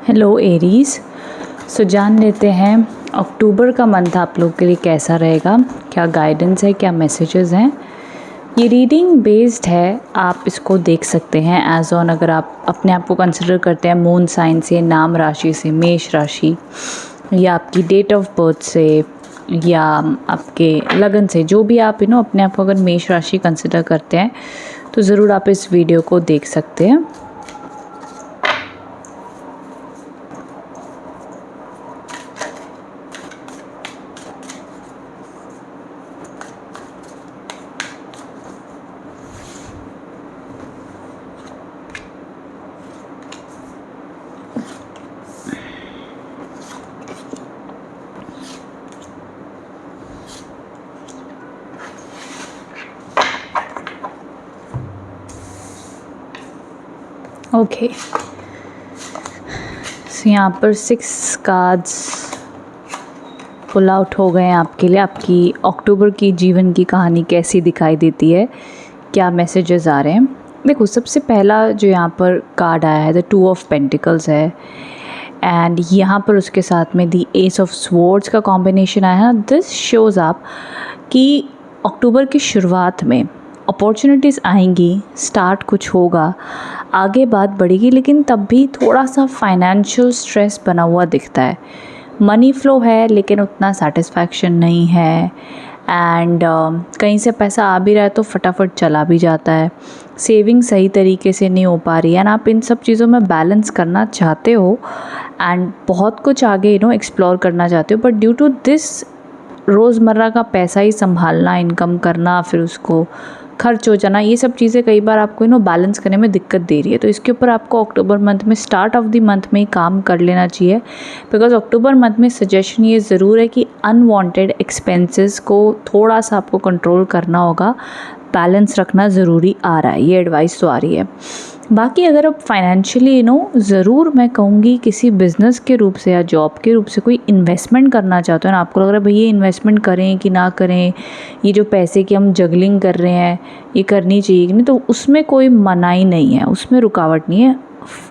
Hello Aries. सो जान लेते हैं अक्टूबर का मंथ आप लोग के लिए कैसा रहेगा, क्या गाइडेंस है, क्या मैसेजेस हैं। ये रीडिंग बेस्ड है, आप इसको देख सकते हैं एज ऑन, अगर आप अपने आप को कंसिडर करते हैं मून साइन से, नाम राशि से, मेष राशि, या आपकी डेट ऑफ बर्थ से, या आपके लगन से, जो भी आप अपने आप को अगर मेष राशि कंसिडर करते हैं तो ज़रूर आप इस वीडियो को देख सकते हैं। ओके, सो यहाँ पर 6 कार्ड्स पुल आउट हो गए हैं आपके लिए। आपकी अक्टूबर की जीवन की कहानी कैसी दिखाई देती है, क्या मैसेजेस आ रहे हैं। देखो, सबसे पहला जो यहाँ पर कार्ड आया है द 2 ऑफ पेंटिकल्स है, एंड यहाँ पर उसके साथ में द एस ऑफ स्वॉर्ड्स का कॉम्बिनेशन आया है। दिस शोज़ आप कि अक्टूबर की शुरुआत में अपॉर्चुनिटीज़ आएंगी, स्टार्ट कुछ होगा, आगे बात बढ़ेगी, लेकिन तब भी थोड़ा सा फाइनेंशियल स्ट्रेस बना हुआ दिखता है। मनी फ्लो है लेकिन उतना सेटिस्फैक्शन नहीं है, एंड कहीं से पैसा आ भी रहा है तो फटाफट चला भी जाता है। सेविंग सही तरीके से नहीं हो पा रही है, एंड आप इन सब चीज़ों में बैलेंस करना चाहते हो एंड बहुत कुछ आगे एक्सप्लोर करना चाहते हो, बट ड्यू टू दिस रोज़मर्रा का पैसा ही संभालना, इनकम करना, फिर उसको खर्च हो जाना, ये सब चीज़ें कई बार आपको बैलेंस करने में दिक्कत दे रही है। तो इसके ऊपर आपको अक्टूबर मंथ में, स्टार्ट ऑफ द मंथ में ही काम कर लेना चाहिए, बिकॉज अक्टूबर मंथ में सजेशन ये ज़रूर है कि अनवांटेड एक्सपेंसेस को थोड़ा सा आपको कंट्रोल करना होगा, बैलेंस रखना ज़रूरी आ रहा है, ये एडवाइस तो आ रही है। बाकी अगर आप फाइनेंशियली ज़रूर मैं कहूँगी किसी बिज़नेस के रूप से या जॉब के रूप से कोई इन्वेस्टमेंट करना चाहते हो ना, आपको लग रहा है भाई ये इन्वेस्टमेंट करें कि ना करें, ये जो पैसे की हम जगलिंग कर रहे हैं ये करनी चाहिए कि नहीं, तो उसमें कोई मनाही नहीं है, उसमें रुकावट नहीं है।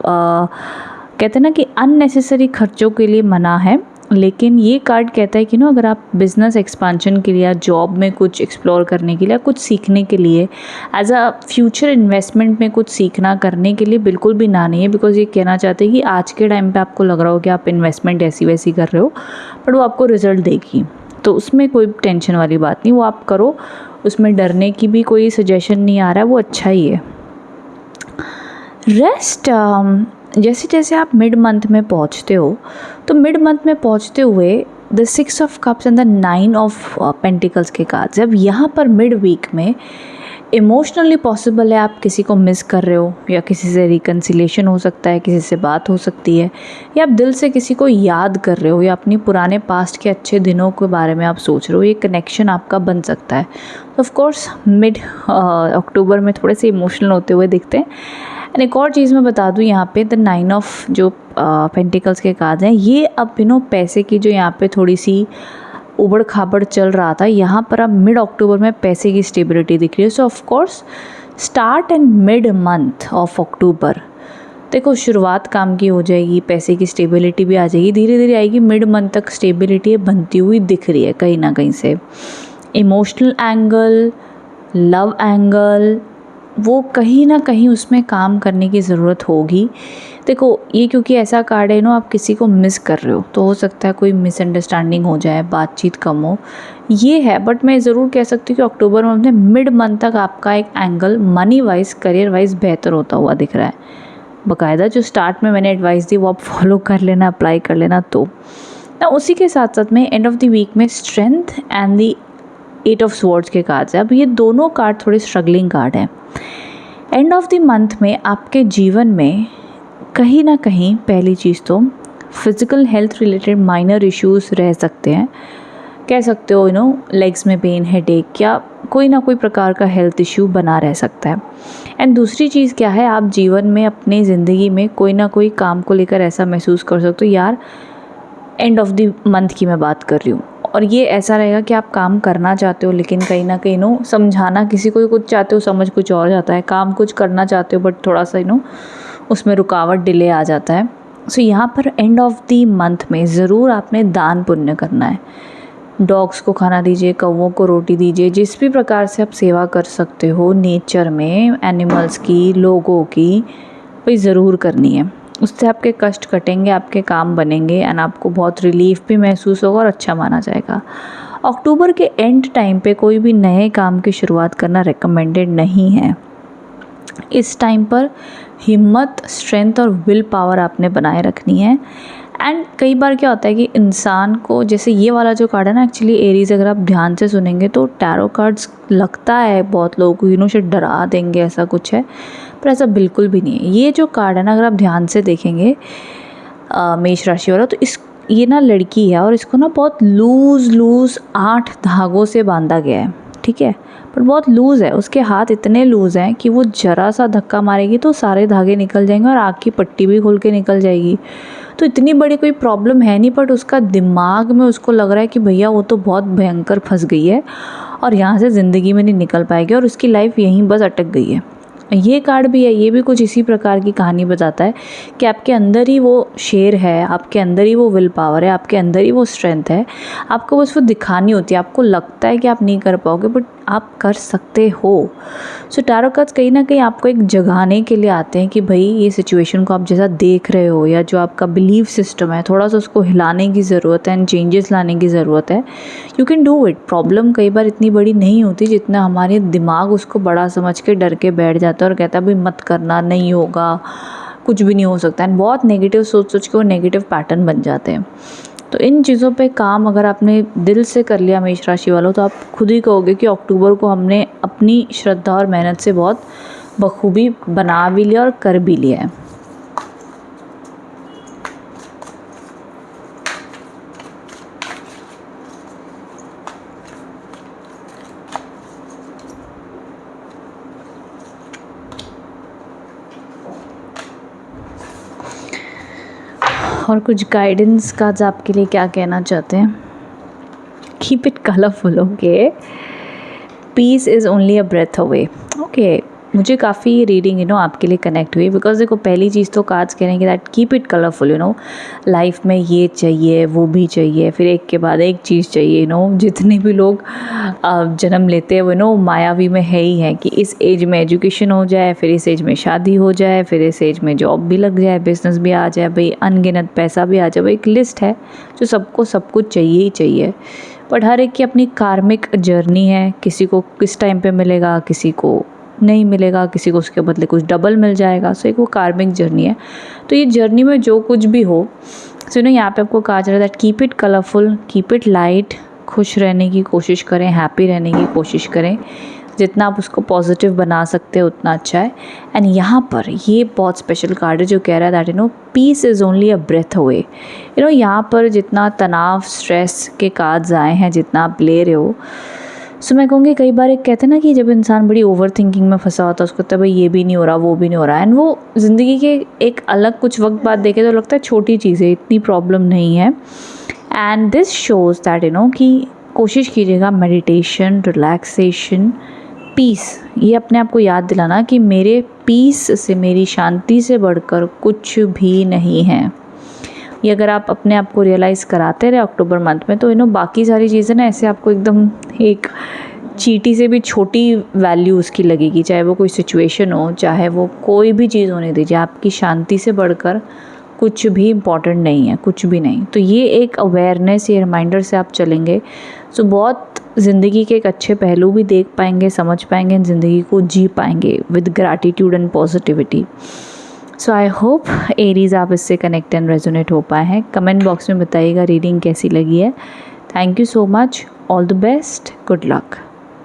कहते हैं ना कि अननेसेसरी खर्चों के लिए मना है, लेकिन ये कार्ड कहता है कि अगर आप बिज़नेस एक्सपांशन के लिए या जॉब में कुछ एक्सप्लोर करने के लिए, कुछ सीखने के लिए, एज अ फ्यूचर इन्वेस्टमेंट में कुछ सीखना करने के लिए बिल्कुल भी ना नहीं है। बिकॉज ये कहना चाहते हैं कि आज के टाइम पे आपको लग रहा हो कि आप इन्वेस्टमेंट ऐसी वैसी कर रहे हो, बट वो आपको रिजल्ट देगी, तो उसमें कोई टेंशन वाली बात नहीं, वो आप करो, उसमें डरने की भी कोई सजेशन नहीं आ रहा है, वो अच्छा ही है। रेस्ट जैसे जैसे आप मिड मंथ में पहुंचते हो, तो मिड मंथ में पहुंचते हुए the 6 of cups and the 9 of pentacles के कार्ड्स, जब यहाँ पर मिड वीक में इमोशनली पॉसिबल है आप किसी को मिस कर रहे हो, या किसी से रिकन्सिलेशन हो सकता है, किसी से बात हो सकती है, या आप दिल से किसी को याद कर रहे हो, या अपनी पुराने पास्ट के अच्छे दिनों के बारे में आप सोच रहे हो, ये कनेक्शन आपका बन सकता है। तो ऑफ कोर्स मिड अक्टूबर में थोड़े से इमोशनल होते हुए दिखते हैं। एंड एक और चीज़ मैं बता दूँ, यहाँ पे द 9 ऑफ जो पेंटिकल्स के कार्ड हैं, ये अब पैसे की जो यहाँ पे थोड़ी सी उबड़ खाबड़ चल रहा था, यहाँ पर अब मिड अक्टूबर में पैसे की स्टेबिलिटी दिख रही है। सो of course start and mid month of October, देखो शुरुआत काम की हो जाएगी, पैसे की स्टेबिलिटी भी आ जाएगी, धीरे धीरे आएगी, मिड मंथ तक स्टेबिलिटी बनती हुई दिख रही है कहीं ना कहीं से। इमोशनल एंगल, लव एंगल, वो कहीं ना कहीं उसमें काम करने की ज़रूरत होगी। देखो ये क्योंकि ऐसा कार्ड है आप किसी को मिस कर रहे हो, तो हो सकता है कोई मिसअंडरस्टैंडिंग हो जाए, बातचीत कम हो, ये है। बट मैं ज़रूर कह सकती हूँ कि अक्टूबर मंथ में मिड मंथ तक आपका एक angle money wise, career wise बेहतर होता हुआ दिख रहा है। बाकायदा जो स्टार्ट में मैंने एडवाइस दी वो आप फॉलो कर लेना, अप्लाई कर लेना। तो ना उसी के साथ साथ में एंड ऑफ द वीक में strength and the 8 of swords के कार्ड्स है। अब ये दोनों कार्ड थोड़े स्ट्रगलिंग कार्ड हैं। एंड ऑफ द मंथ में आपके जीवन में कहीं ना कहीं पहली चीज़ तो physical health related minor issues रह सकते हैं, कह सकते हो लेग्स में पेन, हेडेक, या कोई ना कोई प्रकार का हेल्थ इश्यू बना रह सकता है। एंड दूसरी चीज़ क्या है, आप जीवन में अपनी ज़िंदगी में कोई ना कोई काम को लेकर ऐसा महसूस कर सकते हो, यार एंड ऑफ द मंथ की मैं बात कर रही हूँ, और ये ऐसा रहेगा कि आप काम करना चाहते हो लेकिन कहीं ना कहीं समझाना किसी को कुछ चाहते हो, समझ कुछ और जाता है, काम कुछ करना चाहते हो बट थोड़ा सा उसमें रुकावट, डिले आ जाता है। सो यहाँ पर एंड ऑफ द मंथ में ज़रूर आपने दान पुण्य करना है। डॉग्स को खाना दीजिए, कौवों को रोटी दीजिए, जिस भी प्रकार से आप सेवा कर सकते हो नेचर में, एनिमल्स की, लोगों की, वही ज़रूर करनी है। उससे आपके कष्ट कटेंगे, आपके काम बनेंगे एंड आपको बहुत रिलीफ भी महसूस होगा और अच्छा माना जाएगा। अक्टूबर के एंड टाइम पे कोई भी नए काम की शुरुआत करना रिकमेंडेड नहीं है। इस टाइम पर हिम्मत, स्ट्रेंथ और विल पावर आपने बनाए रखनी है। एंड कई बार क्या होता है कि इंसान को, जैसे ये वाला जो कार्ड है ना, एक्चुअली एरीज अगर आप ध्यान से सुनेंगे तो टैरो कार्ड्स लगता है बहुत लोगों को से डरा देंगे, ऐसा कुछ है, पर ऐसा बिल्कुल भी नहीं है। ये जो कार्ड है ना, अगर आप ध्यान से देखेंगे मेष राशि वाला, तो ये ना लड़की है और इसको ना बहुत लूज़ 8 धागों से बांधा गया है, ठीक है, पर बहुत लूज़ है। उसके हाथ इतने लूज़ हैं कि वो ज़रा सा धक्का मारेगी तो सारे धागे निकल जाएंगे और आँख की पट्टी भी खोल के निकल जाएगी। तो इतनी बड़ी कोई प्रॉब्लम है नहीं, बट उसका दिमाग में उसको लग रहा है कि भैया वो तो बहुत भयंकर फंस गई है और यहाँ से ज़िंदगी में नहीं निकल पाएगी और उसकी लाइफ यहीं बस अटक गई है। ये कार्ड भी है, ये भी कुछ इसी प्रकार की कहानी बताता है कि आपके अंदर ही वो शेर है, आपके अंदर ही वो विल पावर है, आपके अंदर ही वो स्ट्रेंथ है। आपको बस वो दिखानी होती है। आपको लगता है कि आप नहीं कर पाओगे, बट आप कर सकते हो। सो टैरो कार्ड्स कहीं ना कहीं आपको एक जगाने के लिए आते हैं कि भाई ये सिचुएशन को आप जैसा देख रहे हो या जो आपका बिलीफ सिस्टम है, थोड़ा सा उसको हिलाने की ज़रूरत है एंड चेंजेस लाने की ज़रूरत है। You can do it. Problem कई बार इतनी बड़ी नहीं होती जितना हमारे दिमाग उसको बड़ा समझ के डर के बैठ जाता है और कहता है भाई मत करना, नहीं होगा, कुछ भी नहीं हो सकता। एंड बहुत नेगेटिव सोच के वो नेगेटिव पैटर्न बन जाते हैं। तो इन चीज़ों पे काम अगर आपने दिल से कर लिया मेष राशि वालों, तो आप खुद ही कहोगे कि अक्टूबर को हमने अपनी श्रद्धा और मेहनत से बहुत बखूबी बना भी लिया और कर भी लिया है। और कुछ गाइडेंस कार्ड्स आपके लिए क्या कहना चाहते हैं? Keep it colourful, okay. Peace is only a breath away, okay. मुझे काफ़ी रीडिंग आपके लिए कनेक्ट हुई, बिकॉज देखो पहली चीज़ तो कार्ड्स कह रहे हैं कि that keep it colourful, life में ये चाहिए, वो भी चाहिए, फिर एक के बाद एक चीज़ चाहिए। जितने भी लोग जन्म लेते हैं वो मायावी में है ही है कि इस एज में एजुकेशन हो जाए, फिर इस एज में शादी हो जाए, फिर इस एज में जॉब भी लग जाए, बिजनेस भी आ जाए, भाई अनगिनत पैसा भी आ जाए। एक लिस्ट है जो सबको सब कुछ चाहिए ही चाहिए, बट हर एक की अपनी कार्मिक जर्नी है। किसी को किस टाइम पे मिलेगा, किसी को नहीं मिलेगा, किसी को उसके बदले कुछ डबल मिल जाएगा। सो एक वो कार्मिक जर्नी है। तो ये जर्नी में जो कुछ भी हो, सो यहाँ पे आपको कहा जा रहा है that keep it colourful, keep it light, खुश रहने की कोशिश करें, हैप्पी रहने की कोशिश करें। जितना आप उसको पॉजिटिव बना सकते हैं उतना अच्छा है। एंड यहाँ पर ये बहुत स्पेशल कार्ड है जो कह रहा है that peace is only a breath away. यहाँ पर जितना तनाव, स्ट्रेस के कार्ड्स आए हैं, जितना आप ले रहे हो, सो मैं कहूँगी कई बार एक कहते हैं ना कि जब इंसान बड़ी ओवर थिंकिंग में फंसा होता है, उसको लगता है भाई ये भी नहीं हो रहा, वो भी नहीं हो रहा, एंड वो ज़िंदगी के एक अलग कुछ वक्त बाद देखे तो लगता है छोटी चीज़ है, इतनी प्रॉब्लम नहीं है। एंड दिस शोज़ दैट कि कोशिश कीजिएगा मेडिटेशन, रिलैक्सेशन, पीस, ये अपने आप को याद दिलाना कि मेरे पीस से, मेरी शांति से बढ़कर कुछ भी नहीं है। ये अगर आप अपने आप को रियलाइज़ कराते रहे अक्टूबर मंथ में, तो बाकी सारी चीज़ें ना ऐसे आपको एकदम एक चींटी से भी छोटी वैल्यू उसकी लगेगी। चाहे वो कोई सिचुएशन हो, चाहे वो कोई भी चीज़ होने दीजिए, आपकी शांति से बढ़कर कुछ भी इम्पॉर्टेंट नहीं है, कुछ भी नहीं। तो ये एक अवेयरनेस, ये रिमाइंडर से आप चलेंगे तो बहुत ज़िंदगी के एक अच्छे पहलू भी देख पाएंगे, समझ पाएंगे, ज़िंदगी को जी पाएंगे with gratitude and positivity. So I hope Aries आप इससे कनेक्ट एंड रेजोनेट हो पाए हैं। कमेंट बॉक्स में बताइएगा रीडिंग कैसी लगी है। Thank you so much, all the best, good luck.